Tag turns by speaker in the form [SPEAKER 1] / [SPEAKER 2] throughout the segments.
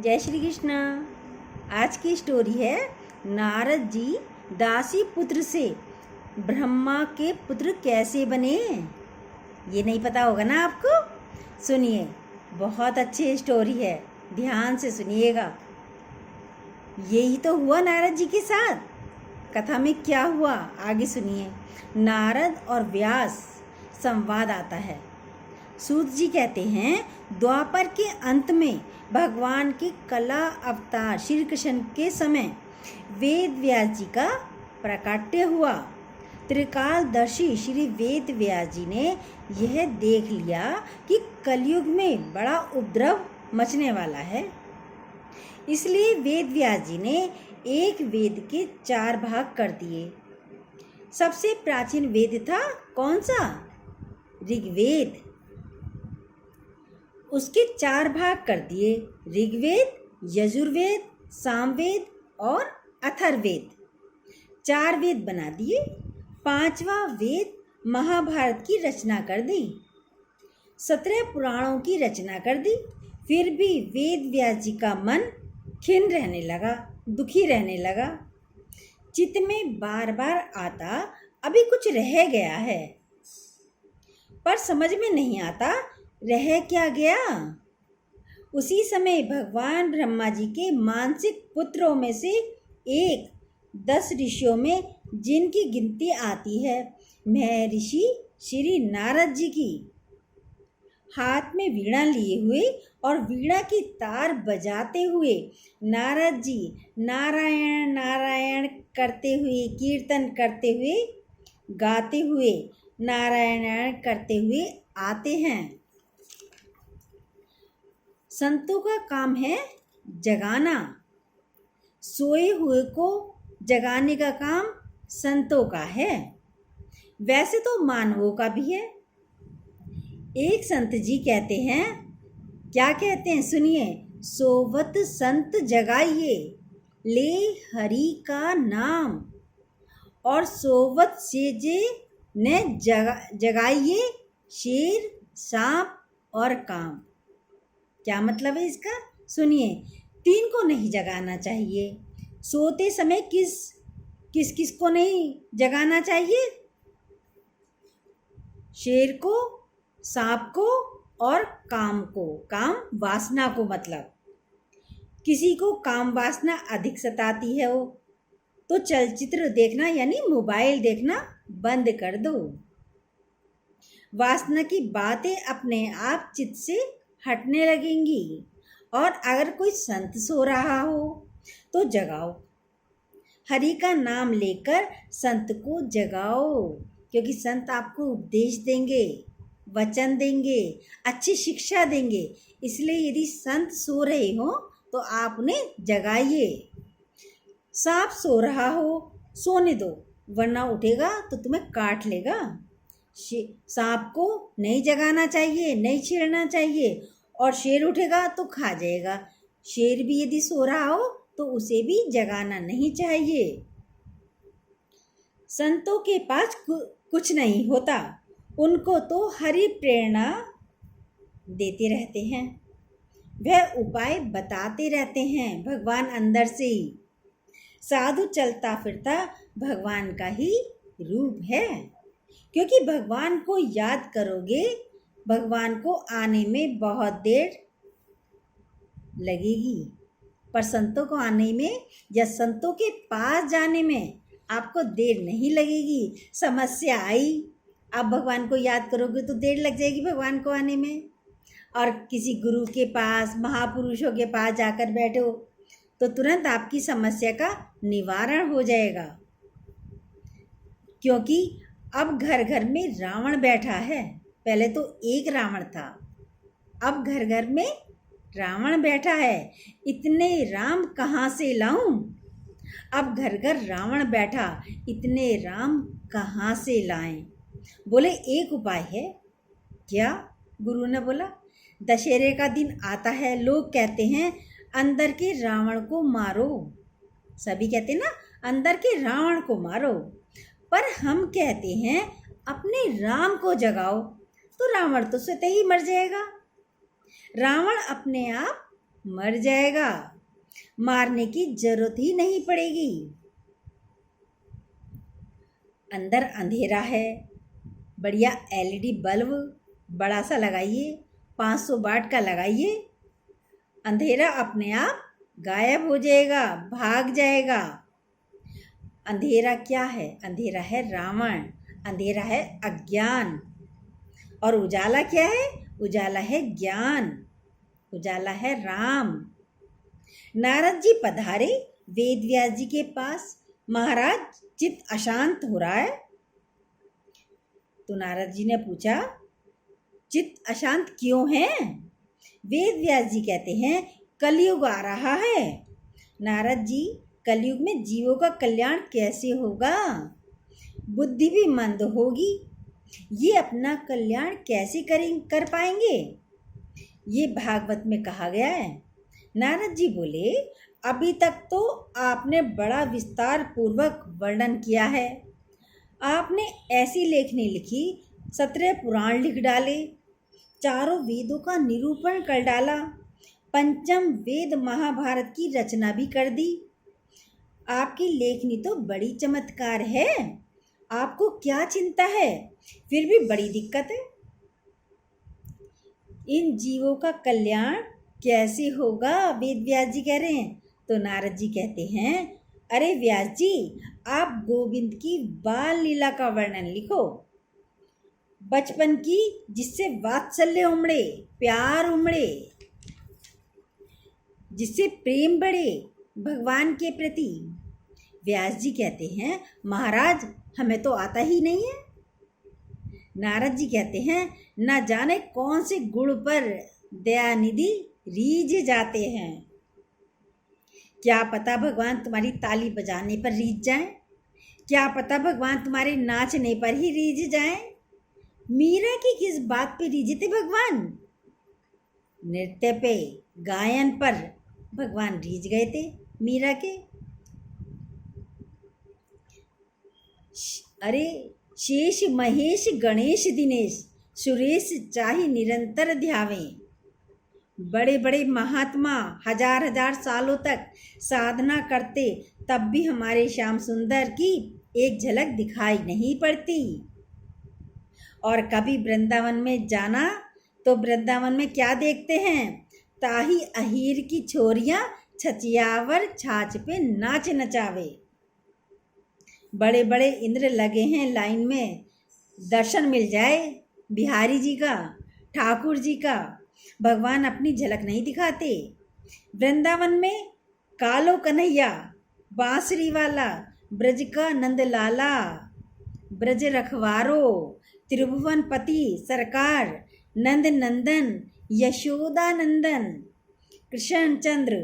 [SPEAKER 1] जय श्री कृष्ण। आज की स्टोरी है नारद जी दासी पुत्र से ब्रह्मा के पुत्र कैसे बने। ये नहीं पता होगा ना आपको। सुनिए, बहुत अच्छी स्टोरी है, ध्यान से सुनिएगा। यही तो हुआ नारद जी के साथ। कथा में क्या हुआ आगे सुनिए। नारद और व्यास संवाद आता है। सूत जी कहते हैं, द्वापर के अंत में भगवान के कला अवतार श्री कृष्ण के समय वेद व्यास जी का प्राकट्य हुआ। त्रिकालदर्शी श्री वेद व्यास जी ने यह देख लिया कि कलयुग में बड़ा उपद्रव मचने वाला है। इसलिए वेद व्यास जी ने एक वेद के 4 भाग कर दिए। सबसे प्राचीन वेद था कौन सा? ऋग्वेद। उसके 4 भाग कर दिए, ऋग्वेद, यजुर्वेद, सामवेद और अथर्ववेद। 4 वेद बना दिए। 5वां वेद महाभारत की रचना कर दी। 17 पुराणों की रचना कर दी। फिर भी वेद व्यास जी का मन खिन्न रहने लगा, दुखी रहने लगा। चित्त में बार बार आता, अभी कुछ रह गया है, पर समझ में नहीं आता रह क्या गया। उसी समय भगवान ब्रह्मा जी के मानसिक पुत्रों में से एक 10 ऋषियों में जिनकी गिनती आती है महर्षि श्री नारद जी की, हाथ में वीणा लिए हुए और वीणा की तार बजाते हुए नारद जी नारायण नारायण करते हुए, कीर्तन करते हुए, गाते हुए, नारायण करते हुए आते हैं। संतों का काम है जगाना। सोए हुए को जगाने का काम संतों का है। वैसे तो मानवों का भी है। एक संत जी कहते हैं, क्या कहते हैं सुनिए। सोवत संत जगाइए, ले हरि का नाम, और सोवत सेजे ने जगाइए, शेर, सांप और काम। क्या मतलब है इसका? सुनिए, 3 को नहीं जगाना चाहिए। सोते समय किस किस को नहीं जगाना चाहिए? शेर को, सांप को और काम को। काम वासना को, मतलब किसी को काम वासना अधिक सताती है वो तो चलचित्र देखना यानी मोबाइल देखना बंद कर दो। वासना की बातें अपने आप चित्त से हटने लगेंगी। और अगर कोई संत सो रहा हो तो जगाओ। हरि का नाम लेकर संत को जगाओ, क्योंकि संत आपको उपदेश देंगे, वचन देंगे, अच्छी शिक्षा देंगे। इसलिए यदि संत सो रहे हो तो आप उन्हें जगाइए। सांप सो रहा हो, सोने दो, वरना उठेगा तो तुम्हें काट लेगा। सांप को नहीं जगाना चाहिए, नहीं छेड़ना चाहिए। और शेर उठेगा तो खा जाएगा। शेर भी यदि सो रहा हो तो उसे भी जगाना नहीं चाहिए। संतों के पास कुछ नहीं होता, उनको तो हरि प्रेरणा देते रहते हैं। वह उपाय बताते रहते हैं, भगवान अंदर से ही। साधु चलता फिरता भगवान का ही रूप है, क्योंकि भगवान को याद करोगे, भगवान को आने में बहुत देर लगेगी, पर संतों को आने में या संतों के पास जाने में आपको देर नहीं लगेगी। समस्या आई, आप भगवान को याद करोगे तो देर लग जाएगी भगवान को आने में। और किसी गुरु के पास, महापुरुषों के पास जाकर बैठो तो तुरंत आपकी समस्या का निवारण हो जाएगा। क्योंकि अब घर घर में रावण बैठा है। पहले तो एक रावण था, अब घर घर में रावण बैठा है। इतने राम कहाँ से लाऊं? अब घर घर रावण बैठा, इतने राम कहाँ से लाएं? बोले एक उपाय है। क्या? गुरु ने बोला, दशहरे का दिन आता है, लोग कहते हैं अंदर के रावण को मारो। सभी कहते हैं ना, अंदर के रावण को मारो। पर हम कहते हैं अपने राम को जगाओ, तो रावण तो स्वतः ही मर जाएगा। रावण अपने आप मर जाएगा, मारने की जरूरत ही नहीं पड़ेगी। अंदर अंधेरा है, बढ़िया एलईडी बल्ब बड़ा सा लगाइए, 500 वाट का लगाइए, अंधेरा अपने आप गायब हो जाएगा, भाग जाएगा। अंधेरा क्या है? अंधेरा है रावण, अंधेरा है अज्ञान। और उजाला क्या है? उजाला है ज्ञान, उजाला है राम। नारद जी पधारे वेद व्यास जी के पास। महाराज, चित्त अशांत हो रहा है। तो नारद जी ने पूछा, चित्त अशांत क्यों है? वेद व्यास जी कहते हैं, कलयुग आ रहा है। नारद जी, कलयुग में जीवों का कल्याण कैसे होगा? बुद्धि भी मंद होगी, ये अपना कल्याण कैसे कर पाएंगे? ये भागवत में कहा गया है। नारद जी बोले, अभी तक तो आपने बड़ा विस्तार पूर्वक वर्णन किया है। आपने ऐसी लेखनी लिखी, 17 पुराण लिख डाले, चारों वेदों का निरूपण कर डाला, पंचम वेद महाभारत की रचना भी कर दी। आपकी लेखनी तो बड़ी चमत्कार है। आपको क्या चिंता है? फिर भी बड़ी दिक्कत है। इन जीवों का कल्याण कैसे होगा? वेद व्यास जी कह रहे हैं। तो नारद जी कहते हैं, अरे व्यास जी, आप गोविंद की बाल लीला का वर्णन लिखो, बचपन की, जिससे वात्सल्य उमड़े, प्यार उमड़े, जिससे प्रेम बढ़े भगवान के प्रति। व्यास जी कहते हैं, महाराज, हमें तो आता ही नहीं है। नारद जी कहते हैं, न जाने कौन से गुण पर दयानिधि रीझ जाते हैं। क्या पता भगवान तुम्हारी ताली बजाने पर रीझ जाएं, क्या पता भगवान तुम्हारे नाचने पर ही रीझ जाएं। मीरा की किस बात पे रीझे थे भगवान? नृत्य पे, गायन पर भगवान रीझ गए थे मीरा के। अरे शेष महेश गणेश दिनेश सुरेश चाहे निरंतर ध्यावें। बड़े बड़े महात्मा हजार हजार सालों तक साधना करते, तब भी हमारे श्याम सुंदर की एक झलक दिखाई नहीं पड़ती। और कभी वृंदावन में जाना तो वृंदावन में क्या देखते हैं? ताही अहीर की छोरियां छचियावर छाछ पे नाच नचावे। बड़े बड़े इंद्र लगे हैं लाइन में, दर्शन मिल जाए बिहारी जी का, ठाकुर जी का। भगवान अपनी झलक नहीं दिखाते। वृंदावन में कालो कन्हैया, बांसुरी वाला, ब्रज का नंदलाला, ब्रज रखवारो, त्रिभुवन पति सरकार, नंद नंदन, यशोदा नंदन, कृष्ण चंद्र,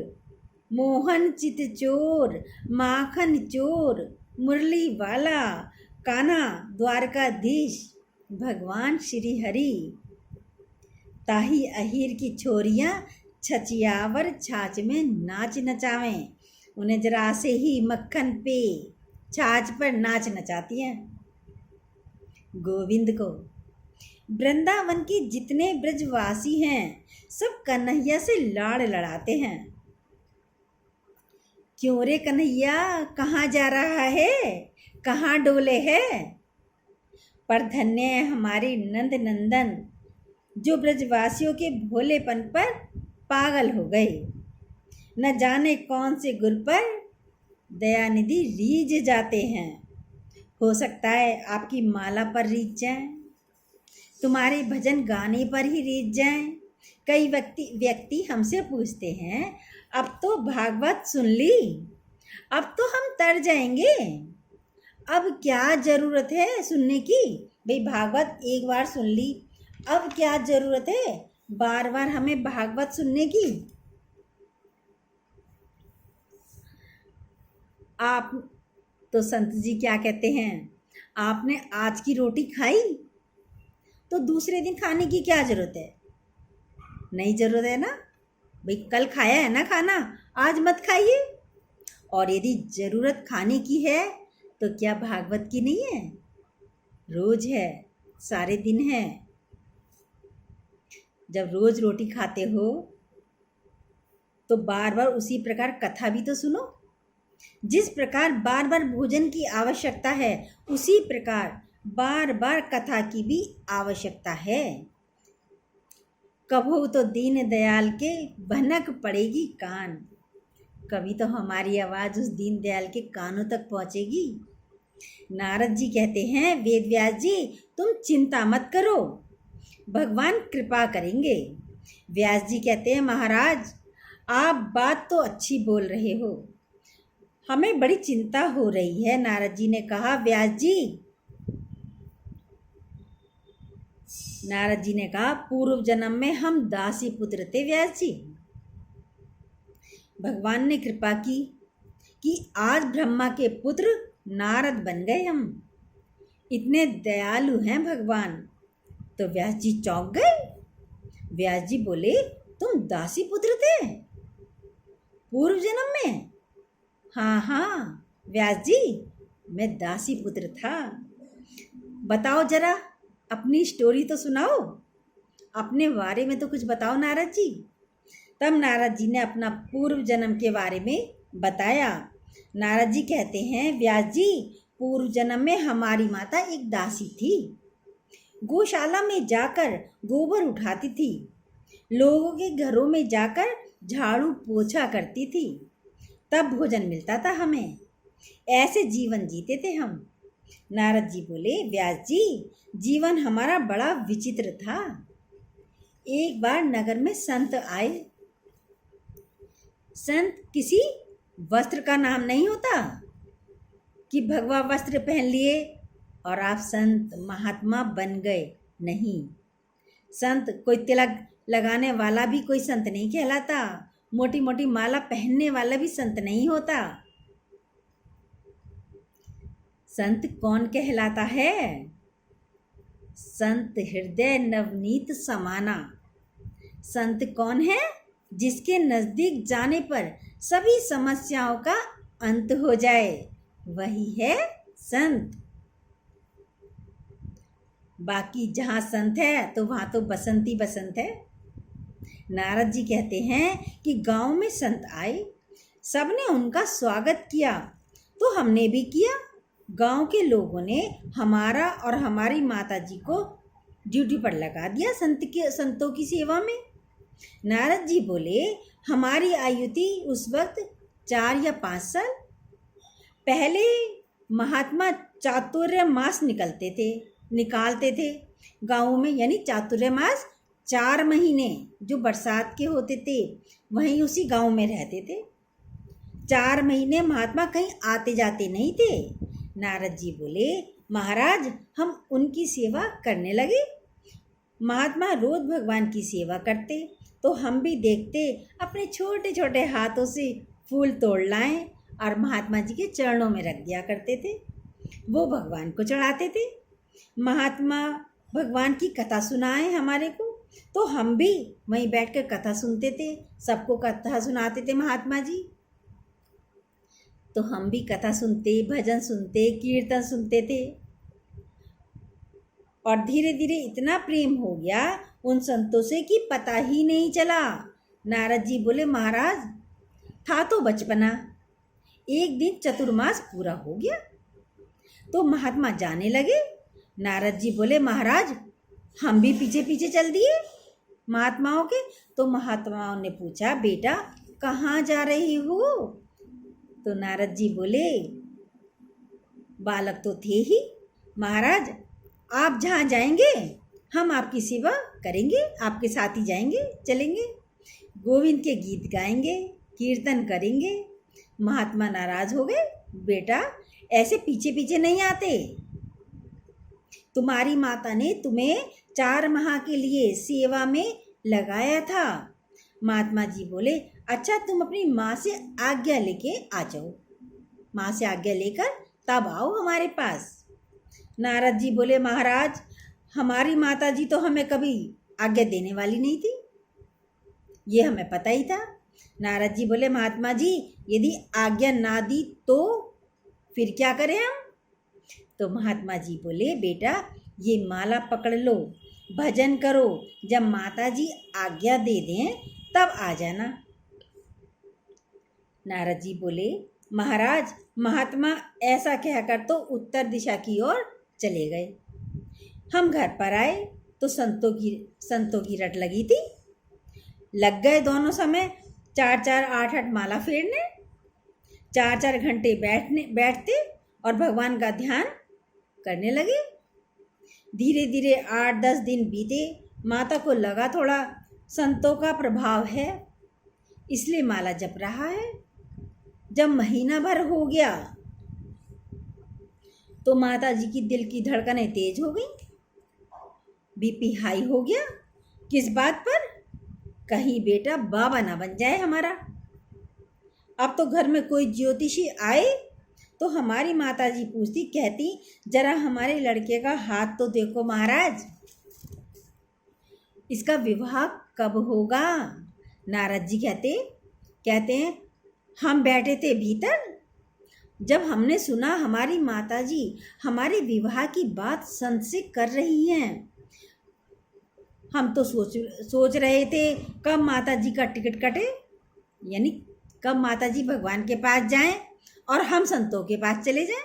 [SPEAKER 1] मोहन चित चोर, माखन चोर, मुरली वाला, कान्हा द्वारकाधीश, भगवान श्री हरि। ताही अहीर की छोरियां छचियावर छाछ में नाच नचावें। उन्हें जरा से ही मक्खन पे छाछ पर नाच नचाती हैं। गोविंद को वृंदावन के जितने ब्रजवासी हैं, सब कन्हैया से लाड़ लड़ाते हैं। क्यों रे कन्हैया, कहाँ जा रहा है, कहाँ डोले है? पर धन्य है हमारे नंद नंदन, जो ब्रजवासियों के भोलेपन पर पागल हो गए। न जाने कौन से गुर पर दयानिधि रीझ जाते हैं। हो सकता है आपकी माला पर रीझ जाएं, तुम्हारे भजन गाने पर ही रीझ जाएं। कई व्यक्ति हमसे पूछते हैं, अब तो भागवत सुन ली, अब तो हम तर जाएंगे, अब क्या जरूरत है सुनने की? भाई भागवत एक बार सुन ली, अब क्या जरूरत है बार बार हमें भागवत सुनने की? आप तो संत जी क्या कहते हैं, आपने आज की रोटी खाई तो दूसरे दिन खाने की क्या जरूरत है? नहीं जरूरत है ना भाई, कल खाया है ना खाना, आज मत खाइए। और यदि जरूरत खाने की है तो क्या भागवत की नहीं है? रोज है, सारे दिन है। जब रोज रोटी खाते हो तो बार बार उसी प्रकार कथा भी तो सुनो। जिस प्रकार बार बार भोजन की आवश्यकता है, उसी प्रकार बार बार कथा की भी आवश्यकता है। कभू तो दीन दयाल के भनक पड़ेगी कान। कभी तो हमारी आवाज़ उस दीन दयाल के कानों तक पहुँचेगी। नारद जी कहते हैं, वेद व्यास जी तुम चिंता मत करो, भगवान कृपा करेंगे। व्यास जी कहते हैं, महाराज आप बात तो अच्छी बोल रहे हो, हमें बड़ी चिंता हो रही है। नारद जी ने कहा, व्यास जी, नारद जी ने कहा, पूर्व जन्म में हम दासी पुत्र थे व्यास जी। भगवान ने कृपा की कि आज ब्रह्मा के पुत्र नारद बन गए हम। इतने दयालु हैं भगवान। तो व्यास जी चौंक गए। व्यास जी बोले, तुम दासी पुत्र थे पूर्व जन्म में? हाँ हाँ व्यास जी, मैं दासी पुत्र था। बताओ जरा, अपनी स्टोरी तो सुनाओ, अपने बारे में तो कुछ बताओ नारद जी। तब नारद जी ने अपना पूर्व जन्म के बारे में बताया। नारद जी कहते हैं, व्यास जी पूर्व जन्म में हमारी माता एक दासी थी। गौशाला में जाकर गोबर उठाती थी, लोगों के घरों में जाकर झाड़ू पोछा करती थी, तब भोजन मिलता था हमें। ऐसे जीवन जीते थे हम। नारद जी बोले, व्यास जी जीवन हमारा बड़ा विचित्र था। एक बार नगर में संत आए। संत किसी वस्त्र का नाम नहीं होता कि भगवा वस्त्र पहन लिए और आप संत महात्मा बन गए। नहीं, संत कोई तिलक लगाने वाला भी कोई संत नहीं कहलाता, मोटी मोटी माला पहनने वाला भी संत नहीं होता। संत कौन कहलाता है? संत हृदय नवनीत समाना। संत कौन है? जिसके नजदीक जाने पर सभी समस्याओं का अंत हो जाए, वही है संत। बाकी जहाँ संत है तो वहाँ तो बसंत ही बसंत है। नारद जी कहते हैं कि गांव में संत आए, सबने उनका स्वागत किया तो हमने भी किया। गांव के लोगों ने हमारा और हमारी माता जी को ड्यूटी पर लगा दिया संतों की सेवा में। नारद जी बोले, हमारी आयु थी उस वक्त 4 या 5 साल। पहले महात्मा चातुर्य मास निकालते थे गाँव में, यानी चातुर्य मास 4 महीने जो बरसात के होते थे, वहीं उसी गांव में रहते थे। 4 महीने महात्मा कहीं आते जाते नहीं थे। नारद जी बोले, महाराज हम उनकी सेवा करने लगे। महात्मा रोज भगवान की सेवा करते तो हम भी देखते, अपने छोटे छोटे हाथों से फूल तोड़ लाएं और महात्मा जी के चरणों में रख दिया करते थे। वो भगवान को चढ़ाते थे। महात्मा भगवान की कथा सुनाएं हमारे को तो हम भी वहीं बैठकर कथा सुनते थे। सबको कथा सुनाते थे महात्मा जी, तो हम भी कथा सुनते, भजन सुनते, कीर्तन सुनते थे। और धीरे धीरे इतना प्रेम हो गया उन संतों से कि पता ही नहीं चला। नारद जी बोले, महाराज था तो बचपना, एक दिन चतुर्मास पूरा हो गया तो महात्मा जाने लगे। नारद जी बोले, महाराज हम भी पीछे पीछे चल दिए महात्माओं के। तो महात्माओं ने पूछा, बेटा कहाँ जा रही हो? तो नारद जी बोले, बालक तो थे ही महाराज, आप जहाँ जाएंगे हम आपकी सेवा करेंगे, आपके साथ ही जाएंगे, चलेंगे, गोविंद के गीत गाएंगे, कीर्तन करेंगे। महात्मा नाराज हो गए, बेटा ऐसे पीछे पीछे नहीं आते, तुम्हारी माता ने तुम्हें 4 माह के लिए सेवा में लगाया था। महात्मा जी बोले, अच्छा तुम अपनी माँ से आज्ञा लेके आ जाओ, माँ से आज्ञा लेकर तब आओ हमारे पास। नारद जी बोले, महाराज हमारी माता जी तो हमें कभी आज्ञा देने वाली नहीं थी, ये हमें पता ही था। नारद जी बोले, महात्मा जी यदि आज्ञा ना दी तो फिर क्या करें हम? तो महात्मा जी बोले, बेटा ये माला पकड़ लो, भजन करो, जब माता जी आज्ञा दे दें तब आ जाना। नारद जी बोले, महाराज, महात्मा ऐसा कहकर तो उत्तर दिशा की ओर चले गए। हम घर पर आए तो संतों की रट लगी थी। लग गए दोनों समय 4-4, 8-8 माला फेरने। 4-4 घंटे बैठते और भगवान का ध्यान करने लगे। धीरे धीरे 8-10 दिन बीते। माता को लगा थोड़ा संतों का प्रभाव है, इसलिए माला जप रहा है। जब महीना भर हो गया तो माता जी की दिल की धड़कनें तेज हो गई, बीपी हाई हो गया। किस बात पर? कहीं बेटा बाबा ना बन जाए हमारा। अब तो घर में कोई ज्योतिषी आए तो हमारी माता जी पूछती, कहती, जरा हमारे लड़के का हाथ तो देखो महाराज, इसका विवाह कब होगा? नारद जी कहते हैं, हम बैठे थे भीतर, जब हमने सुना हमारी माता जी हमारे विवाह की बात संत से कर रही हैं। हम तो सोच रहे थे कब माता जी का टिकट कटे, यानी कब माता जी भगवान के पास जाएं और हम संतों के पास चले जाएं।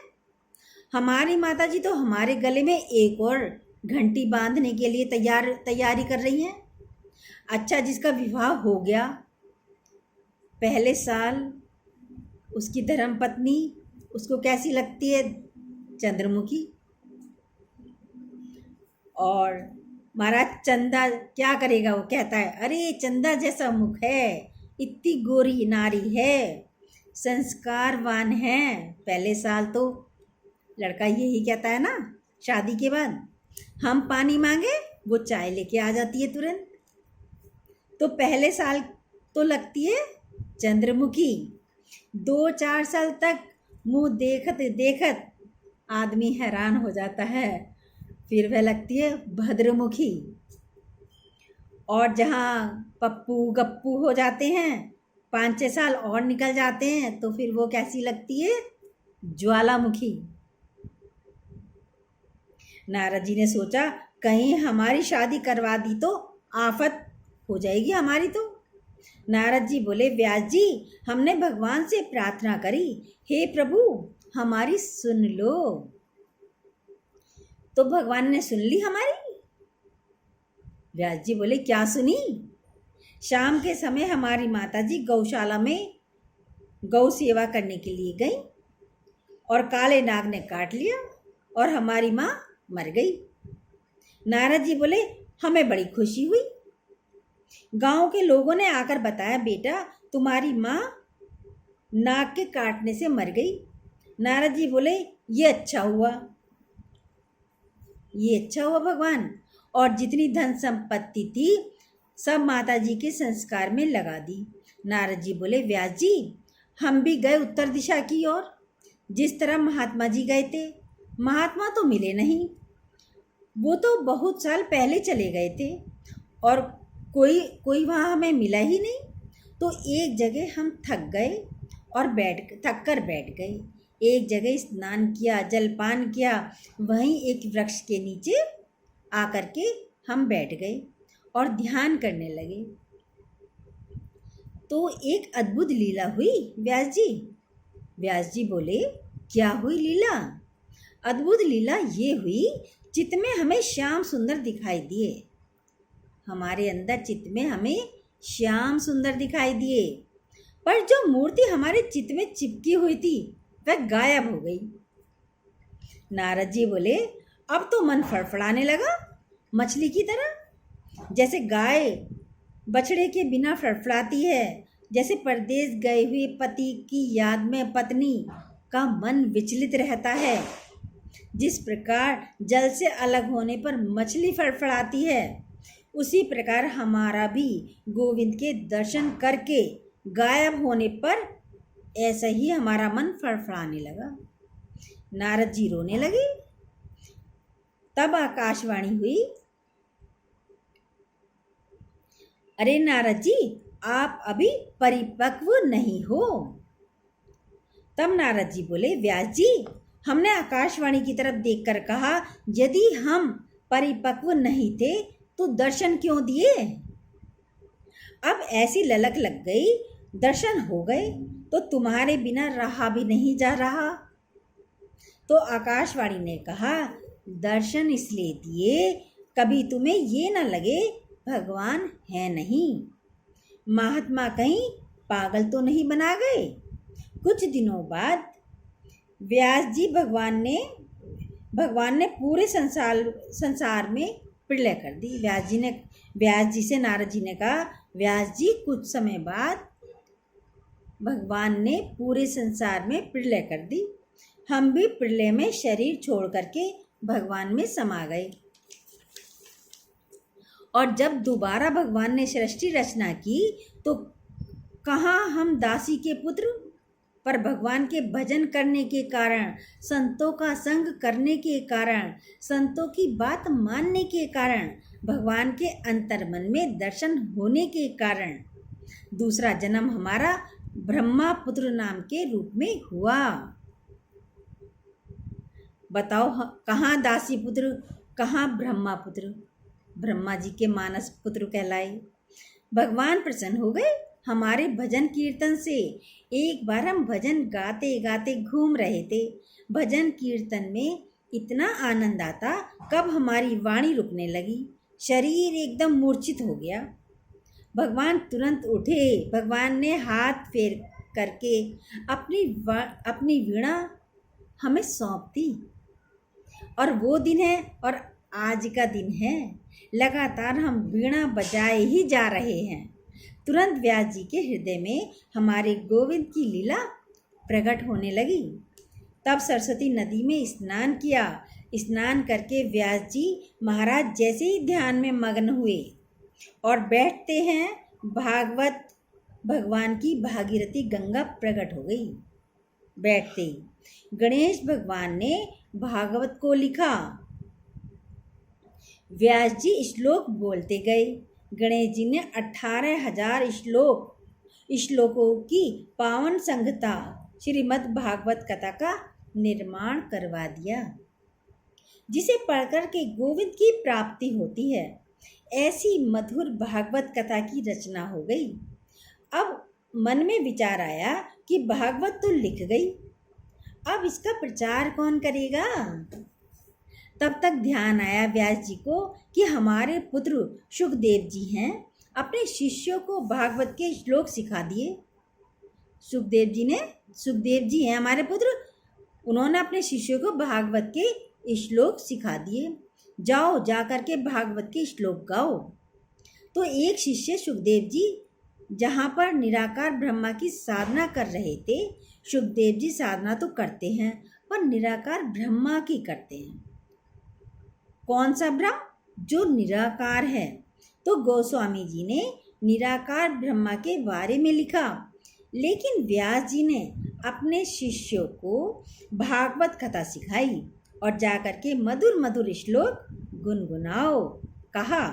[SPEAKER 1] हमारी माता जी तो हमारे गले में एक और घंटी बांधने के लिए तैयारी कर रही हैं। अच्छा, जिसका विवाह हो गया, पहले साल उसकी धर्मपत्नी उसको कैसी लगती है? चंद्रमुखी। और महाराज चंदा क्या करेगा? वो कहता है, अरे चंदा जैसा मुख है, इतनी गोरी नारी है, संस्कारवान है। पहले साल तो लड़का यही कहता है ना, शादी के बाद हम पानी मांगे वो चाय लेके आ जाती है तुरंत। तो पहले साल तो लगती है चंद्रमुखी। 2-4 साल तक मुंह देखत आदमी हैरान हो जाता है, फिर वह लगती है भद्रमुखी। और जहाँ पप्पू गप्पू हो जाते हैं, 5-6 साल और निकल जाते हैं, तो फिर वो कैसी लगती है? ज्वालामुखी। नारद जी ने सोचा, कहीं हमारी शादी करवा दी तो आफत हो जाएगी हमारी। तो नारद जी बोले, व्यास जी, हमने भगवान से प्रार्थना करी, हे प्रभु हमारी सुन लो। तो भगवान ने सुन ली हमारी। व्यास जी बोले, क्या सुनी? शाम के समय हमारी माता जी गौशाला में गौ सेवा करने के लिए गई और काले नाग ने काट लिया और हमारी माँ मर गई। नारद जी बोले, हमें बड़ी खुशी हुई। गांव के लोगों ने आकर बताया, बेटा तुम्हारी माँ नाग के काटने से मर गई। नारद जी बोले, ये अच्छा हुआ भगवान। और जितनी धन संपत्ति थी सब माता जी के संस्कार में लगा दी। नारद जी बोले, व्यास जी, हम भी गए उत्तर दिशा की ओर, जिस तरह महात्मा जी गए थे। महात्मा तो मिले नहीं, वो तो बहुत साल पहले चले गए थे और कोई वहाँ हमें मिला ही नहीं। तो एक जगह हम थक गए और थक कर बैठ गए। एक जगह स्नान किया, जलपान किया, वहीं एक वृक्ष के नीचे आकर के हम बैठ गए और ध्यान करने लगे। तो एक अद्भुत लीला हुई व्यास जी। व्यास जी बोले, क्या हुई लीला? अद्भुत लीला ये हुई, चित्त में हमें श्याम सुंदर दिखाई दिए। हमारे अंदर चित्त में हमें श्याम सुंदर दिखाई दिए, पर जो मूर्ति हमारे चित्त में चिपकी हुई थी वह गायब हो गई। नारद जी बोले, अब तो मन फड़फड़ाने लगा मछली की तरह, जैसे गाय बछड़े के बिना फड़फड़ाती है, जैसे परदेश गए हुए पति की याद में पत्नी का मन विचलित रहता है। जिस प्रकार जल से अलग होने पर मछली फड़फड़ाती है, उसी प्रकार हमारा भी गोविंद के दर्शन करके गायब होने पर ऐसा ही हमारा मन फड़फड़ाने लगा। नारद जी रोने लगे। तब आकाशवाणी हुई, अरे नारद जी, आप अभी परिपक्व नहीं हो। तब नारद जी बोले, व्यास जी, हमने आकाशवाणी की तरफ देखकर कहा, यदि हम परिपक्व नहीं थे तो दर्शन क्यों दिए? अब ऐसी ललक लग गई, दर्शन हो गए, तो तुम्हारे बिना रहा भी नहीं जा रहा। तो आकाशवाणी ने कहा, दर्शन इसलिए दिए कभी तुम्हें ये न लगे भगवान है नहीं। महात्मा कहीं पागल तो नहीं बना गए। कुछ दिनों बाद व्यास जी भगवान ने पूरे संसार में प्रलय कर दी। व्यास जी से नारद जी ने कहा, व्यास जी कुछ समय बाद भगवान ने पूरे संसार में प्रलय कर दी। हम भी प्रलय में शरीर छोड़ करके भगवान में समा गए। और जब दोबारा भगवान ने सृष्टि रचना की तो कहाँ हम दासी के पुत्र, पर भगवान के भजन करने के कारण, संतों का संग करने के कारण, संतों की बात मानने के कारण, भगवान के अंतर्मन में दर्शन होने के कारण दूसरा जन्म हमारा ब्रह्मा पुत्र नाम के रूप में हुआ। बताओ कहाँ दासी पुत्र, कहाँ ब्रह्मा पुत्र। ब्रह्मा जी के मानस पुत्र कहलाए। भगवान प्रसन्न हो गए हमारे भजन कीर्तन से। एक बार हम भजन गाते गाते घूम रहे थे। भजन कीर्तन में इतना आनंद आता, कब हमारी वाणी रुकने लगी, शरीर एकदम मूर्छित हो गया। भगवान तुरंत उठे। भगवान ने हाथ फेर करके अपनी वीणा हमें सौंप दी। और वो दिन है और आज का दिन है। लगातार हम वीणा बजाए ही जा रहे हैं। तुरंत व्यास जी के हृदय में हमारे गोविंद की लीला प्रकट होने लगी। तब सरस्वती नदी में स्नान किया। स्नान करके व्यास जी महाराज जैसे ही ध्यान में मग्न हुए और बैठते हैं, भागवत भगवान की भागीरथी गंगा प्रकट हो गई। बैठते ही गणेश भगवान ने भागवत को लिखा। व्यास जी श्लोक बोलते गए। गणेश जी ने 18,000 श्लोकों की पावन संहिता श्रीमद् भागवत कथा का निर्माण करवा दिया, जिसे पढ़कर के गोविंद की प्राप्ति होती है। ऐसी मधुर भागवत कथा की रचना हो गई। अब मन में विचार आया कि भागवत तो लिख गई, अब इसका प्रचार कौन करेगा। तब तक ध्यान आया व्यास जी को कि हमारे पुत्र सुखदेव जी हैं, अपने शिष्यों को भागवत के श्लोक सिखा दिए। सुखदेव जी हैं हमारे पुत्र, उन्होंने अपने शिष्यों को भागवत के श्लोक सिखा दिए। जाओ जाकर के भागवत के श्लोक गाओ। तो एक शिष्य सुखदेव जी जहाँ पर निराकार ब्रह्मा की साधना कर रहे थे, सुखदेव जी साधना तो करते हैं पर निराकार ब्रह्मा की करते हैं। कौन सा ब्रह्म? जो निराकार है। तो गोस्वामी जी ने निराकार ब्रह्मा के बारे में लिखा, लेकिन व्यास जी ने अपने शिष्यों को भागवत कथा सिखाई और जाकर के मधुर मधुर श्लोक गुनगुनाओ कहा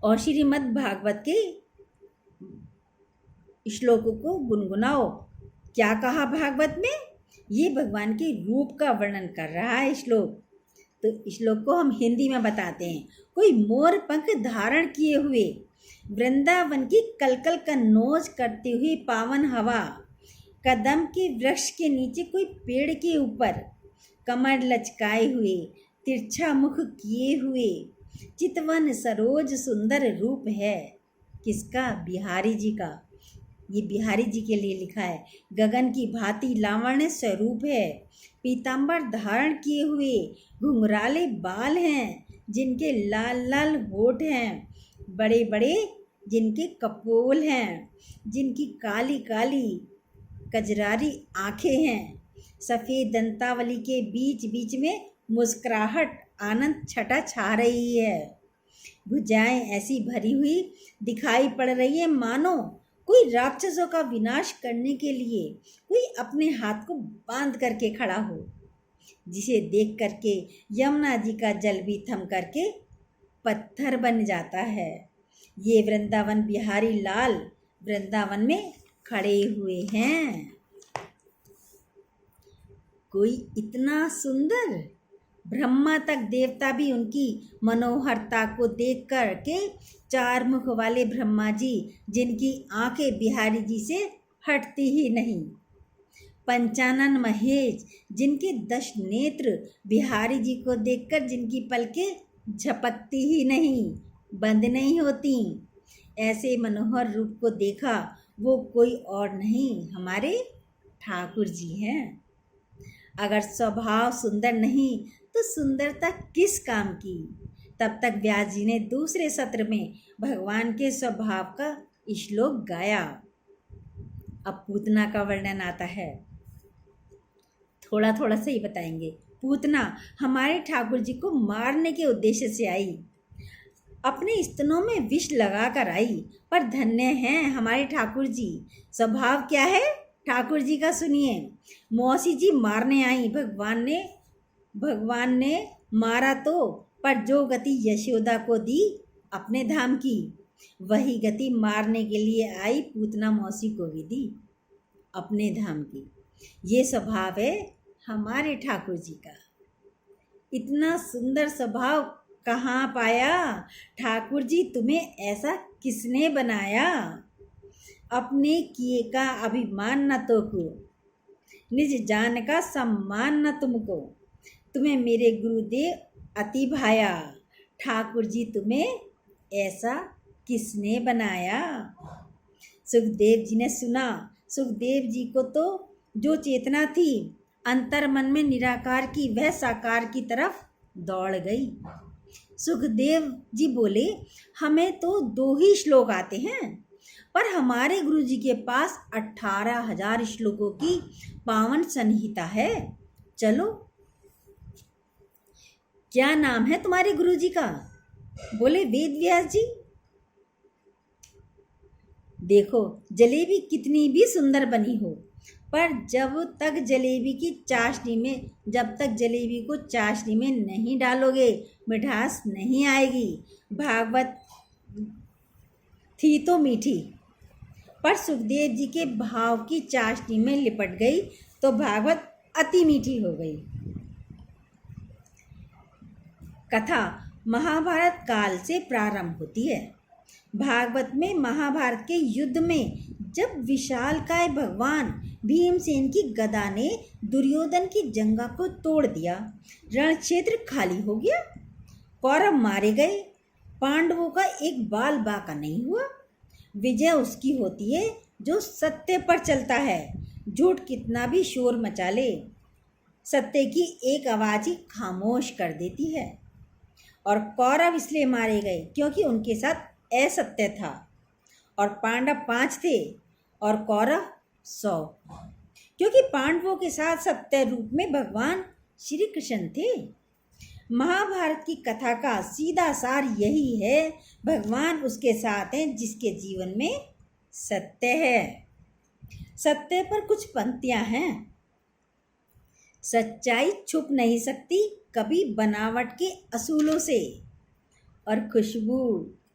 [SPEAKER 1] और श्रीमद् भागवत के श्लोकों को गुनगुनाओ। क्या कहा भागवत में? ये भगवान के रूप का वर्णन कर रहा है श्लोक। तो श्लोक को हम हिंदी में बताते हैं। कोई मोर पंख धारण किए हुए, वृंदावन की कलकल का नोच करती हुई पावन हवा, कदम के वृक्ष के नीचे कोई पेड़ के ऊपर, कमर लचकाए हुए, तिरछा मुख किए हुए, चितवन सरोज सुंदर रूप है। किसका? बिहारी जी का। ये बिहारी जी के लिए लिखा है। गगन की भांति लावण्य स्वरूप है। पीतांबर धारण किए हुए, घुंघराले बाल हैं, जिनके लाल लाल होठ हैं, बड़े बड़े जिनके कपोल हैं, जिनकी काली काली कजरारी आंखें हैं। सफ़ेद दंतावली के बीच बीच में मुस्कुराहट आनंद छटा छा रही है। भुजाएं ऐसी भरी हुई दिखाई पड़ रही है मानो कोई राक्षसों का विनाश करने के लिए कोई अपने हाथ को बांध करके खड़ा हो, जिसे देख करके यमुना जी का जल भी थम करके पत्थर बन जाता है। ये वृंदावन बिहारी लाल वृंदावन में खड़े हुए हैं। कोई इतना सुंदर, ब्रह्मा तक देवता भी उनकी मनोहरता को देख कर के चार मुख वाले ब्रह्मा जी, जिनकी आंखें बिहारी जी से हटती ही नहीं, पंचानन महेश, जिनके 10 नेत्र बिहारी जी को देखकर जिनकी पलकें झपकती ही नहीं, बंद नहीं होती, ऐसे मनोहर रूप को देखा। वो कोई और नहीं, हमारे ठाकुर जी हैं। अगर स्वभाव सुंदर नहीं तो सुंदरता किस काम की। तब तक व्यास जी ने दूसरे सत्र में भगवान के स्वभाव का श्लोक गाया। अब पूतना का वर्णन आता है, थोड़ा थोड़ा सा ही बताएंगे। पूतना हमारे ठाकुर जी को मारने के उद्देश्य से आई, अपने स्तनों में विष लगा कर आई, पर धन्य हैं हमारे ठाकुर जी। स्वभाव क्या है ठाकुर जी का, सुनिए। मौसी जी मारने आई, भगवान ने मारा तो, पर जो गति यशोदा को दी अपने धाम की, वही गति मारने के लिए आई पूतना मौसी को भी दी अपने धाम की। ये स्वभाव है हमारे ठाकुर जी का। इतना सुंदर स्वभाव कहाँ पाया? ठाकुर जी तुम्हें ऐसा किसने बनाया? अपने किए का अभिमान न तो को, निज जान का सम्मान न तुमको, तुम्हें मेरे गुरुदेव अति भाया। ठाकुर जी तुम्हें ऐसा किसने बनाया? सुखदेव जी ने सुना। सुखदेव जी को तो जो चेतना थी अंतर मन में निराकार की, वह साकार की तरफ दौड़ गई। सुखदेव जी बोले, हमें तो 2 ही श्लोक आते हैं, पर हमारे गुरु जी के पास 18,000 श्लोकों की पावन संहिता है। चलो, क्या नाम है तुम्हारे गुरु जी का? बोले, वेद व्यास जी। देखो, जलेबी कितनी भी सुंदर बनी हो, पर जब तक जलेबी को चाशनी में नहीं डालोगे, मिठास नहीं आएगी। भागवत थी तो मीठी, पर सुखदेव जी के भाव की चाशनी में लिपट गई तो भागवत अति मीठी हो गई। कथा महाभारत काल से प्रारंभ होती है। भागवत में महाभारत के युद्ध में जब विशालकाय भगवान भीमसेन की गदा ने दुर्योधन की जंगा को तोड़ दिया, रण क्षेत्र खाली हो गया, कौरव मारे गए, पांडवों का एक बाल बाका नहीं हुआ। विजय उसकी होती है जो सत्य पर चलता है। झूठ कितना भी शोर मचा ले, सत्य की एक आवाज ही खामोश कर देती है। और कौरव इसलिए मारे गए क्योंकि उनके साथ असत्य था, और पांडव 5 थे और कौरव 100, क्योंकि पांडवों के साथ सत्य रूप में भगवान श्री कृष्ण थे। महाभारत की कथा का सीधा सार यही है, भगवान उसके साथ हैं जिसके जीवन में सत्य है। सत्य पर कुछ पंक्तियां हैं। सच्चाई छुप नहीं सकती कभी बनावट के असूलों से, और खुशबू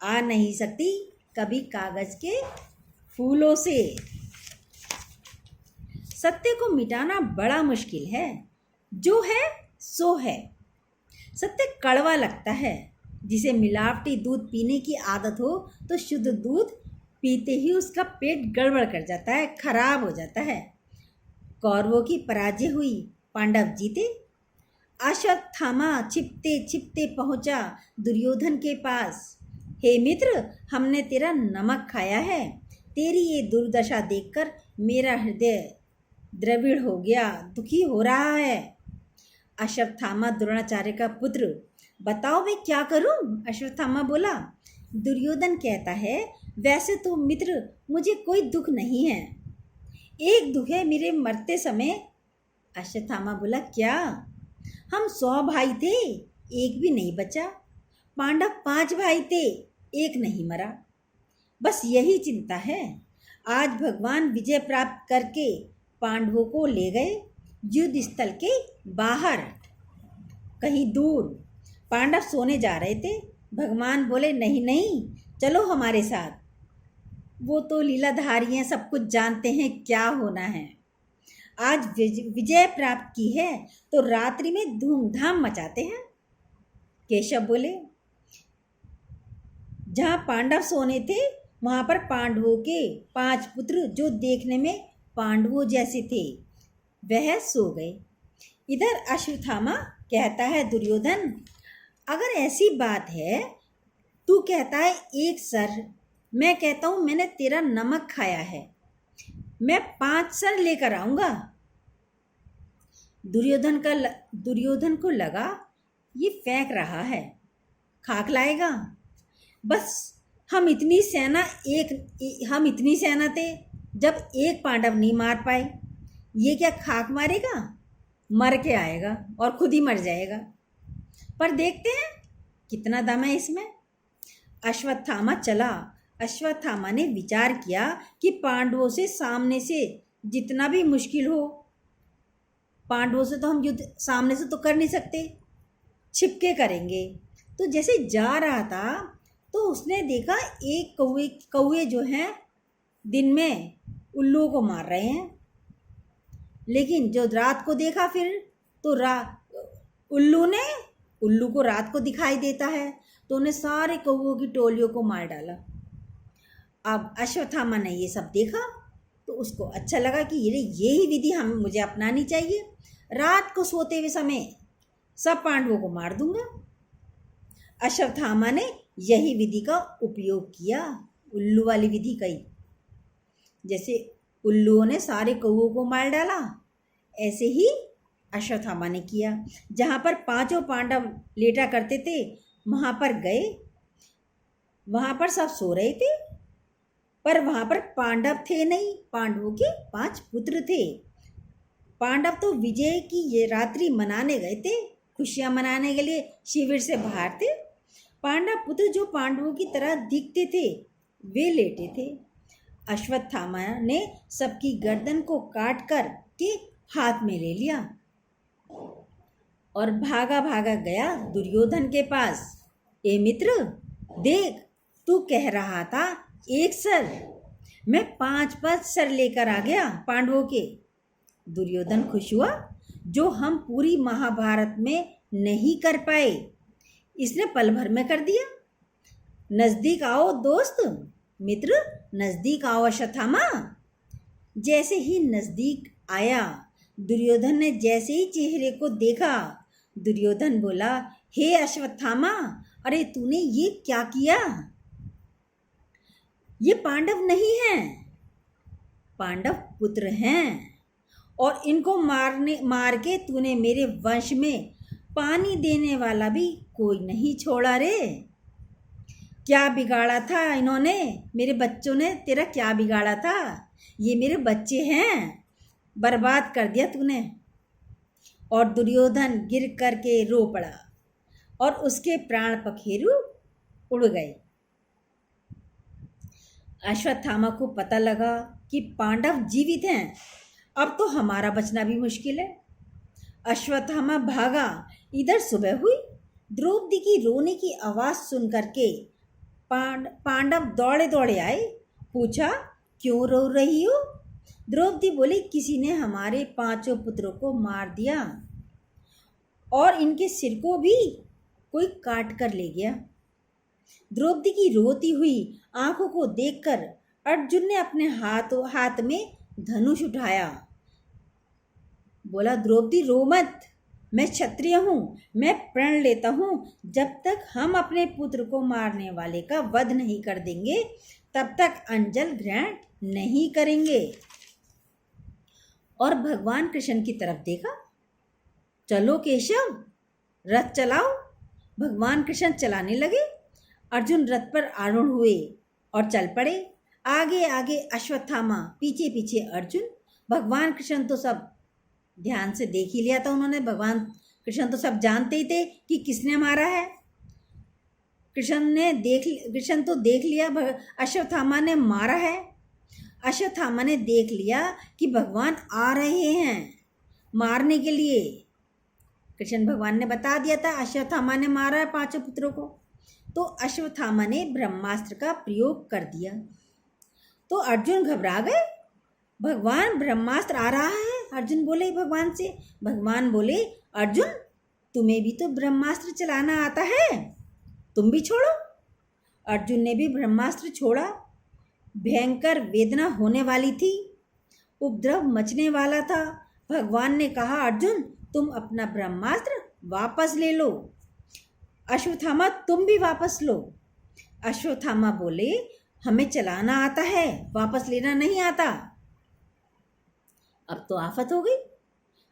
[SPEAKER 1] आ नहीं सकती कभी कागज के फूलों से। सत्य को मिटाना बड़ा मुश्किल है, जो है सो है। सत्य कड़वा लगता है। जिसे मिलावटी दूध पीने की आदत हो तो शुद्ध दूध पीते ही उसका पेट गड़बड़ कर जाता है, खराब हो जाता है। कौरवों की पराजय हुई, पांडव जीते। अश्वत्थामा छिपते छिपते पहुंचा दुर्योधन के पास। हे मित्र, हमने तेरा नमक खाया है। तेरी ये दुर्दशा देखकर मेरा हृदय द्रविड़ हो गया, दुखी हो रहा है। अश्वत्थामा द्रोणाचार्य का पुत्र, बताओ मैं क्या करूं? अश्वत्थामा बोला। दुर्योधन कहता है, वैसे तो मित्र मुझे कोई दुख नहीं है, एक दुख है मेरे मरते समय। अश्वत्थामा बोला, क्या? हम 100 भाई थे, एक भी नहीं बचा। पांडव 5 भाई थे, एक नहीं मरा। बस यही चिंता है। आज भगवान विजय प्राप्त करके पांडवों को ले गए युद्ध स्थल के बाहर, कहीं दूर। पांडव सोने जा रहे थे। भगवान बोले, नहीं नहीं, चलो हमारे साथ। वो तो लीलाधारी हैं, सब कुछ जानते हैं क्या होना है। आज विजय प्राप्त की है तो रात्रि में धूमधाम मचाते हैं। केशव बोले, जहाँ पांडव सोने थे वहां पर पांडवों के 5 पुत्र जो देखने में पांडवों जैसे थे वह सो गए। इधर अश्वत्थामा कहता है, दुर्योधन अगर ऐसी बात है, तू कहता है 1 सर, मैं कहता हूं मैंने तेरा नमक खाया है, मैं 5 सर लेकर आऊंगा। दुर्योधन को लगा ये फेंक रहा है, खाक लाएगा। बस हम इतनी सेना थे, जब एक पांडव नहीं मार पाए, ये क्या खाक मारेगा? मर के आएगा और खुद ही मर जाएगा। पर देखते हैं कितना दम है इसमें। अश्वत्थामा चला। अश्वत्थामा ने विचार किया कि पांडवों से सामने से जितना भी मुश्किल हो, पांडवों से तो हम युद्ध सामने से तो कर नहीं सकते, छिपके करेंगे। तो जैसे जा रहा था तो उसने देखा एक कौवे जो हैं दिन में उल्लुओं को मार रहे हैं। लेकिन जो रात को देखा फिर तो उल्लू को रात को दिखाई देता है, तो उन्हें सारे कौवों की टोलियों को मार डाला। अब अश्वत्थामा ने ये सब देखा तो उसको अच्छा लगा कि यही विधि मुझे अपनानी चाहिए। रात को सोते हुए समय सब पांडवों को मार दूंगा। अश्वत्थामा ने यही विधि का उपयोग किया, उल्लू वाली विधि कही। जैसे उल्लुओं ने सारे कौवों को मार डाला, ऐसे ही अश्वत्थामा ने किया। जहाँ पर 5 पांडव लेटा करते थे वहाँ पर गए। वहाँ पर सब सो रहे थे, पर वहाँ पर पांडव थे नहीं, पांडवों के 5 पुत्र थे। पांडव तो विजय की ये रात्रि मनाने गए थे, खुशियाँ मनाने के लिए शिविर से बाहर थे। पांडव पुत्र जो पांडवों की तरह दिखते थे वे लेटे थे। अश्वत्थामा ने सबकी गर्दन को काट कर के हाथ में ले लिया और भागा भागा गया दुर्योधन के पास। ए मित्र, देख, तू कह रहा था 1 सर, मैं 5 सर लेकर आ गया पांडवों के। दुर्योधन खुश हुआ, जो हम पूरी महाभारत में नहीं कर पाए इसने पल भर में कर दिया। नजदीक आओ दोस्त, मित्र नजदीक आओ अश्वत्थामा। जैसे ही नजदीक आया, दुर्योधन ने जैसे ही चेहरे को देखा, दुर्योधन बोला, हे अश्वत्थामा, अरे तूने ये क्या किया? ये पांडव नहीं हैं, पांडव पुत्र हैं, और इनको मार के तूने मेरे वंश में पानी देने वाला भी कोई नहीं छोड़ा रे। क्या बिगाड़ा था इन्होंने, मेरे बच्चों ने तेरा क्या बिगाड़ा था? ये मेरे बच्चे हैं, बर्बाद कर दिया तूने। और दुर्योधन गिर करके रो पड़ा और उसके प्राण पखेरु उड़ गए। अश्वत्थामा को पता लगा कि पांडव जीवित हैं, अब तो हमारा बचना भी मुश्किल है। अश्वत्थामा भागा। इधर सुबह हुई। द्रौपदी की रोने की आवाज सुन करके पांडव दौड़े दौड़े आए। पूछा, क्यों रो रही हो? द्रौपदी बोली, किसी ने हमारे 5 पुत्रों को मार दिया और इनके सिर को भी कोई काट कर ले गया। द्रौपदी की रोती हुई आंखों को देखकर अर्जुन ने अपने हाथ में धनुष उठाया। बोला, द्रौपदी रो मत, मैं क्षत्रिय हूँ, मैं प्रण लेता हूँ, जब तक हम अपने पुत्र को मारने वाले का वध नहीं कर देंगे तब तक अंजल ग्रहण नहीं करेंगे। और भगवान कृष्ण की तरफ देखा। चलो केशव, रथ चलाओ। भगवान कृष्ण चलाने लगे। अर्जुन रथ पर आरूढ़ हुए और चल पड़े। आगे आगे अश्वत्थामा, पीछे पीछे अर्जुन। भगवान कृष्ण तो सब ध्यान से देख ही लिया था उन्होंने। भगवान कृष्ण तो सब जानते ही थे कि किसने मारा है। कृष्ण तो देख लिया अश्वत्थामा ने मारा है। अश्वत्थामा ने देख लिया कि भगवान आ रहे हैं मारने के लिए। कृष्ण भगवान ने बता दिया था अश्वत्थामा ने मारा है 5 पुत्रों को। तो अश्वत्थामा ने ब्रह्मास्त्र का प्रयोग कर दिया। तो अर्जुन घबरा गए। भगवान ब्रह्मास्त्र आ रहा है, अर्जुन बोले भगवान से। भगवान बोले, अर्जुन तुम्हें भी तो ब्रह्मास्त्र चलाना आता है, तुम भी छोड़ो। अर्जुन ने भी ब्रह्मास्त्र छोड़ा। भयंकर वेदना होने वाली थी, उपद्रव मचने वाला था। भगवान ने कहा, अर्जुन तुम अपना ब्रह्मास्त्र वापस ले लो। अश्वत्थामा तुम भी वापस लो। अश्वत्थामा बोले, हमें चलाना आता है, वापस लेना नहीं आता। अब तो आफत हो गई।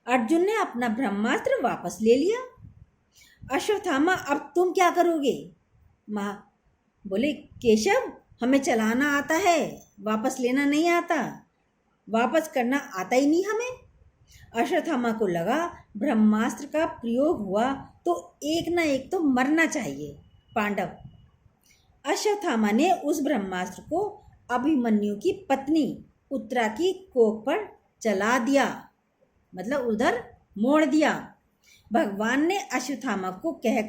[SPEAKER 1] अर्जुन ने अपना ब्रह्मास्त्र वापस ले लिया। अश्वत्थामा, अब तुम क्या करोगे? माँ बोले, केशव हमें चलाना आता है, वापस लेना नहीं आता, वापस करना आता ही नहीं हमें। अश्वत्थामा को लगा ब्रह्मास्त्र का प्रयोग हुआ तो एक ना एक तो मरना चाहिए पांडव। अश्वत्थामा ने उस ब्रह्मास्त्र को अभिमन्यु की पत्नी उत्तरा की कोख पर चला दिया, मतलब उधर मोड़ दिया। भगवान ने अश्वत्थामा को कह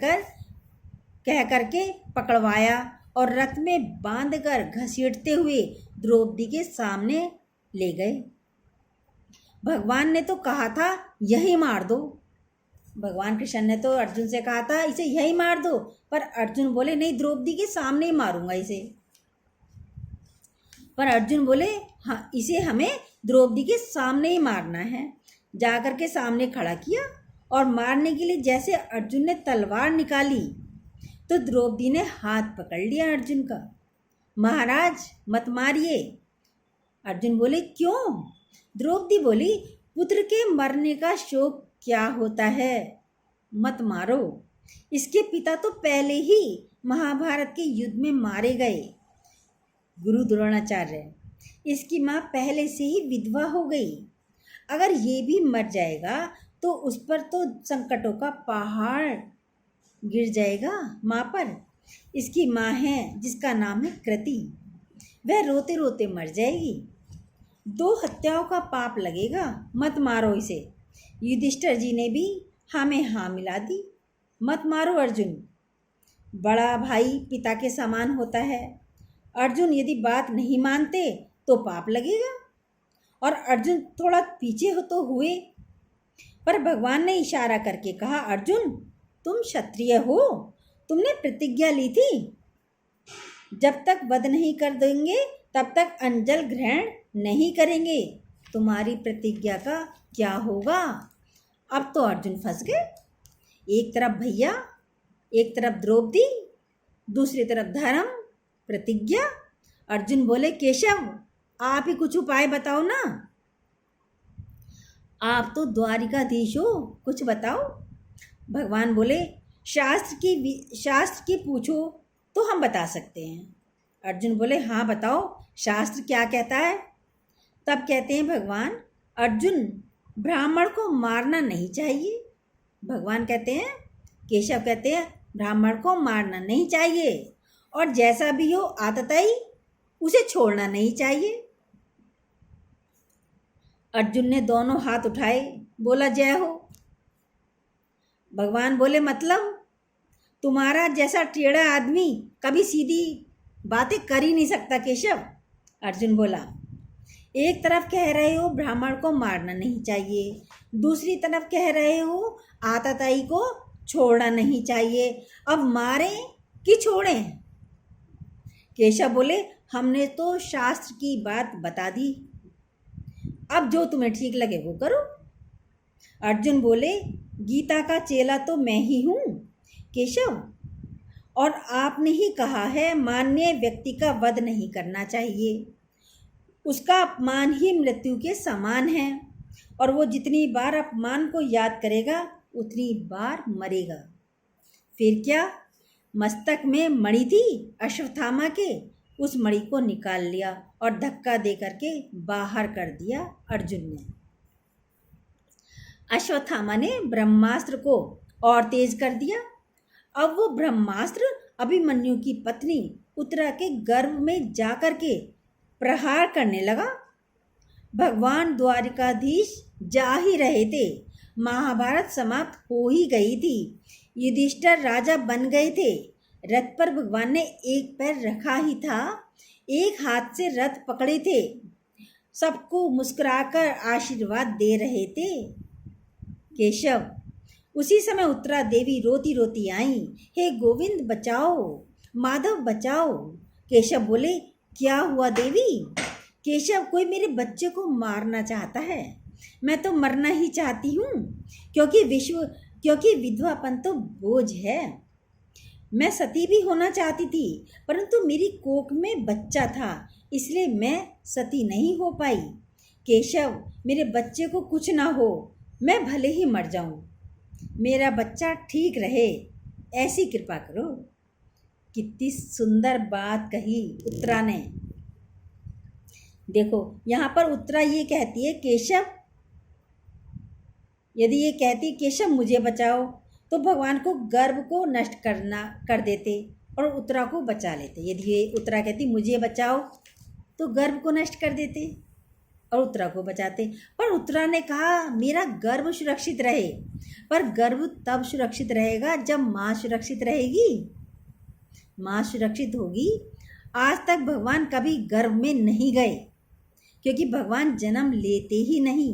[SPEAKER 1] करके पकड़वाया और रथ में बांधकर घसीटते हुए द्रौपदी के सामने ले गए। भगवान ने तो कहा था यही मार दो। भगवान कृष्ण ने तो अर्जुन से कहा था इसे यही मार दो, पर अर्जुन बोले नहीं, द्रौपदी के सामने ही मारूंगा इसे। पर अर्जुन बोले हाँ, इसे हमें द्रौपदी के सामने ही मारना है। जाकर के सामने खड़ा किया और मारने के लिए जैसे अर्जुन ने तलवार निकाली तो द्रौपदी ने हाथ पकड़ लिया अर्जुन का। महाराज मत मारिए। अर्जुन बोले क्यों? द्रौपदी बोली, पुत्र के मरने का शोक क्या होता है, मत मारो। इसके पिता तो पहले ही महाभारत के युद्ध में मारे गए, गुरु द्रोणाचार्य। इसकी माँ पहले से ही विधवा हो गई। अगर ये भी मर जाएगा तो उस पर तो संकटों का पहाड़ गिर जाएगा माँ पर। इसकी माँ है जिसका नाम है कृति, वह रोते रोते मर जाएगी। 2 हत्याओं का पाप लगेगा, मत मारो इसे। युधिष्ठिर जी ने भी हाँ में हाँ मिला दी, मत मारो अर्जुन। बड़ा भाई पिता के समान होता है। अर्जुन यदि बात नहीं मानते तो पाप लगेगा। और अर्जुन थोड़ा पीछे हो तो हुए, पर भगवान ने इशारा करके कहा, अर्जुन तुम क्षत्रिय हो, तुमने प्रतिज्ञा ली थी, जब तक वध नहीं कर देंगे तब तक अंजल ग्रहण नहीं करेंगे। तुम्हारी प्रतिज्ञा का क्या होगा? अब तो अर्जुन फंस गए। एक तरफ भैया, एक तरफ द्रौपदी, दूसरी तरफ धर्म, प्रतिज्ञा। अर्जुन बोले, केशव आप ही कुछ उपाय बताओ ना, आप तो द्वारिकाधीश हो, कुछ बताओ। भगवान बोले, शास्त्र की पूछो तो हम बता सकते हैं। अर्जुन बोले, हाँ बताओ, शास्त्र क्या कहता है? तब कहते हैं भगवान, अर्जुन ब्राह्मण को मारना नहीं चाहिए। भगवान कहते हैं, केशव कहते हैं ब्राह्मण को मारना नहीं चाहिए, और जैसा भी हो आतताई उसे छोड़ना नहीं चाहिए। अर्जुन ने दोनों हाथ उठाए, बोला जय हो। भगवान बोले, मतलब तुम्हारा जैसा टेढ़ा आदमी कभी सीधी बातें कर ही नहीं सकता केशव। अर्जुन बोला, एक तरफ कह रहे हो ब्राह्मण को मारना नहीं चाहिए, दूसरी तरफ कह रहे हो आतताई को छोड़ना नहीं चाहिए, अब मारें कि छोड़ें? केशव बोले, हमने तो शास्त्र की बात बता दी, अब जो तुम्हें ठीक लगे वो करो। अर्जुन बोले, गीता का चेला तो मैं ही हूँ केशव, और आपने ही कहा है माननीय व्यक्ति का वध नहीं करना चाहिए, उसका अपमान ही मृत्यु के समान है, और वो जितनी बार अपमान को याद करेगा उतनी बार मरेगा। फिर क्या? मस्तक में मणि थी अश्वत्थामा के, उस मणि को निकाल लिया और धक्का दे करके बाहर कर दिया अर्जुन ने। अश्वत्थामा ने ब्रह्मास्त्र को और तेज कर दिया। अब वो ब्रह्मास्त्र अभिमन्यु की पत्नी उत्तरा के गर्भ में जाकर के प्रहार करने लगा। भगवान द्वारिकाधीश जा ही रहे थे, महाभारत समाप्त हो ही गई थी, युधिष्ठिर राजा बन गए थे। रथ पर भगवान ने एक पैर रखा ही था, एक हाथ से रथ पकड़े थे। सबको मुस्कुराकर आशीर्वाद दे रहे थे। केशव, उसी समय उत्तरा देवी रोती रोती आई। हे गोविंद बचाओ, माधव बचाओ। केशव बोले, क्या हुआ देवी? केशव, कोई मेरे बच्चे को मारना चाहता है। मैं तो मरना ही चाहती हूँ, क्योंकि विधवापन तो बोझ है। मैं सती भी होना चाहती थी, परंतु मेरी कोख में बच्चा था, इसलिए मैं सती नहीं हो पाई। केशव, मेरे बच्चे को कुछ ना हो, मैं भले ही मर जाऊं, मेरा बच्चा ठीक रहे, ऐसी कृपा करो। कितनी सुंदर बात कही उत्तरा ने। देखो यहाँ पर उत्तरा ये कहती है, केशव, यदि ये कहती केशव मुझे बचाओ, तो भगवान को गर्भ को नष्ट कर देते और उत्तरा को बचा लेते। यदि ये उत्तरा कहती मुझे बचाओ, तो गर्भ को नष्ट कर देते और उत्तरा को बचाते। पर उत्तरा ने कहा मेरा गर्भ सुरक्षित रहे। पर गर्भ तब सुरक्षित रहेगा जब माँ सुरक्षित रहेगी। माँ सुरक्षित होगी। आज तक भगवान कभी गर्भ में नहीं गए, क्योंकि भगवान जन्म लेते ही नहीं।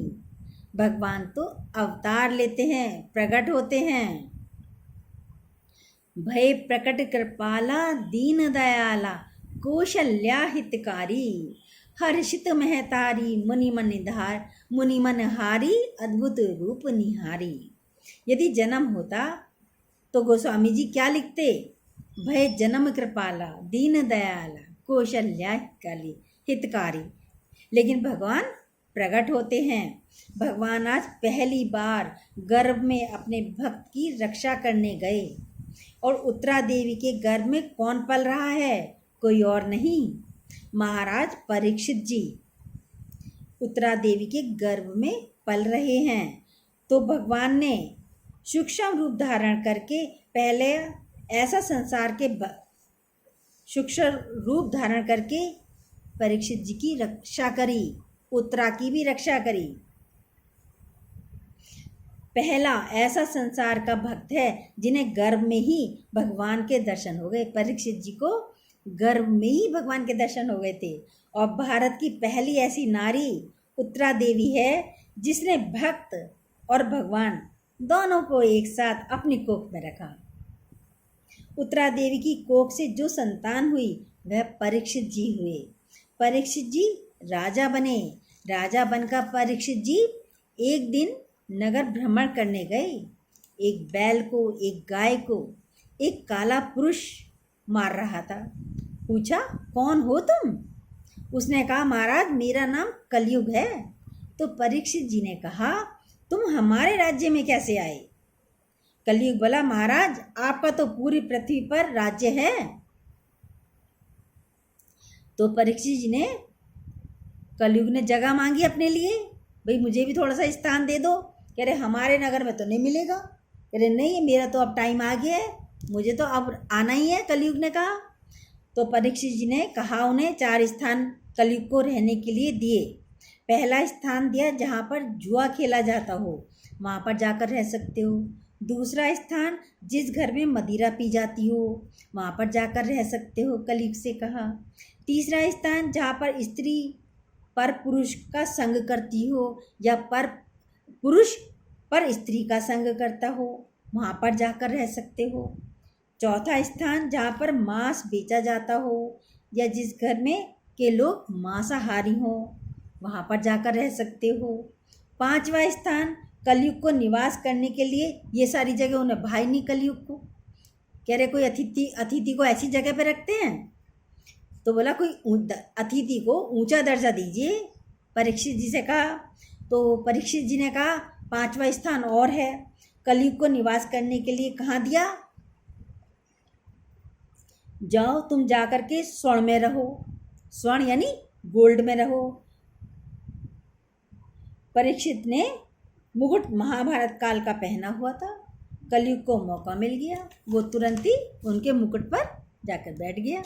[SPEAKER 1] भगवान तो अवतार लेते हैं, प्रकट होते हैं। भय प्रकट कृपाला दीन दयाला कौशल्या हितकारी हर्षित महतारी मुनि मन हारी अद्भुत रूप निहारी। यदि जन्म होता तो गोस्वामी जी क्या लिखते? भय जन्म कृपाला दीन दयाला कौशल्या हितकारी। लेकिन भगवान प्रकट होते हैं। भगवान आज पहली बार गर्भ में अपने भक्त की रक्षा करने गए। और उत्तरा देवी के गर्भ में कौन पल रहा है? कोई और नहीं, महाराज परीक्षित जी उत्तरा देवी के गर्भ में पल रहे हैं। तो भगवान ने सूक्ष्म रूप धारण करके पहले ऐसा संसार के सूक्ष्म रूप धारण करके परीक्षित जी की रक्षा करी, उत्तरा की भी रक्षा करी। पहला ऐसा संसार का भक्त है जिन्हें गर्भ में ही भगवान के दर्शन हो गए। परीक्षित जी को गर्भ में ही भगवान के दर्शन हो गए थे। और भारत की पहली ऐसी नारी उत्तरा देवी है जिसने भक्त और भगवान दोनों को एक साथ अपनी कोख में रखा। उत्तरा देवी की कोख से जो संतान हुई वह परीक्षित जी हुए। परीक्षित जी राजा बने। राजा बनकर परीक्षित जी एक दिन नगर भ्रमण करने गए। एक बैल को, एक गाय को एक काला पुरुष मार रहा था। पूछा, कौन हो तुम? उसने कहा, महाराज मेरा नाम कलयुग है। तो परीक्षित जी ने कहा, तुम हमारे राज्य में कैसे आए? कलयुग बोला, महाराज आपका तो पूरी पृथ्वी पर राज्य है। तो परीक्षित जी ने, कलयुग ने जगह मांगी अपने लिए, भाई मुझे भी थोड़ा सा स्थान दे दो। कह रहे हमारे नगर में तो नहीं मिलेगा। कह रहे नहीं, मेरा तो अब टाइम आ गया है, मुझे तो अब आना ही है, कलयुग ने कहा। तो परीक्षित जी ने कहा उन्हें 4 स्थान कलयुग को रहने के लिए दिए। पहला स्थान दिया जहाँ पर जुआ खेला जाता हो, वहाँ पर जाकर रह सकते हो। दूसरा स्थान जिस घर में मदिरा पी जाती हो, वहाँ पर जाकर रह सकते हो, कलयुग से कहा। तीसरा स्थान जहाँ पर स्त्री पर पुरुष का संग करती हो या पर पुरुष पर स्त्री का संग करता हो, वहाँ पर जाकर रह सकते हो। चौथा स्थान जहाँ पर मांस बेचा जाता हो या जिस घर में के लोग मांसाहारी हो, वहाँ पर जाकर रह सकते हो। 5वां स्थान कलयुग को निवास करने के लिए, ये सारी जगह उन्हें भाई नहीं कलयुग को। कह रहे कोई अतिथि को ऐसी जगह पे रखते हैं, तो बोला कोई अतिथि को ऊंचा दर्जा दीजिए, परीक्षित जी से कहा। तो परीक्षित जी ने कहा 5वां स्थान और है कलयुग को निवास करने के लिए। कहाँ दिया? जाओ तुम जाकर के स्वर्ण में रहो, स्वर्ण यानी गोल्ड में रहो। परीक्षित ने मुकुट महाभारत काल का पहना हुआ था। कलयुग को मौका मिल गया, वो तुरंत ही उनके मुकुट पर जाकर बैठ गया।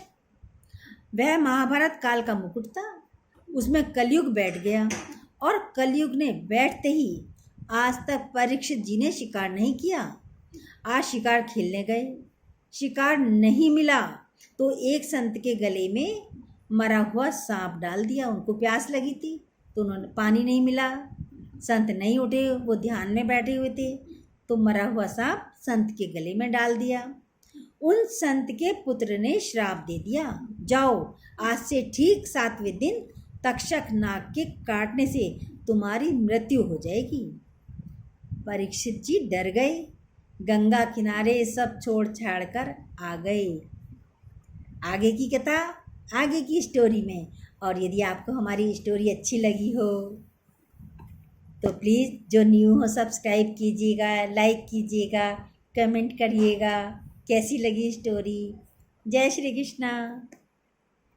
[SPEAKER 1] वह महाभारत काल का मुकुट था, उसमें कलयुग बैठ गया। और कलयुग ने बैठते ही आज तक परीक्षित जी ने शिकार नहीं किया। आज शिकार खेलने गए, शिकार नहीं मिला, तो एक संत के गले में मरा हुआ सांप डाल दिया। उनको प्यास लगी थी तो उन्होंने पानी नहीं मिला, संत नहीं उठे, वो ध्यान में बैठे हुए थे, तो मरा हुआ सांप संत के गले में डाल दिया। उन संत के पुत्र ने श्राप दे दिया, जाओ आज से ठीक 7वें दिन तक्षक नाग के काटने से तुम्हारी मृत्यु हो जाएगी। परीक्षित जी डर गए, गंगा किनारे सब छोड़ छाड़ कर आ गए। आगे की कथा आगे की स्टोरी में। और यदि आपको हमारी स्टोरी अच्छी लगी हो तो प्लीज़ जो न्यू हो सब्सक्राइब कीजिएगा, लाइक कीजिएगा, कमेंट करिएगा कैसी लगी स्टोरी। जय श्री कृष्णा।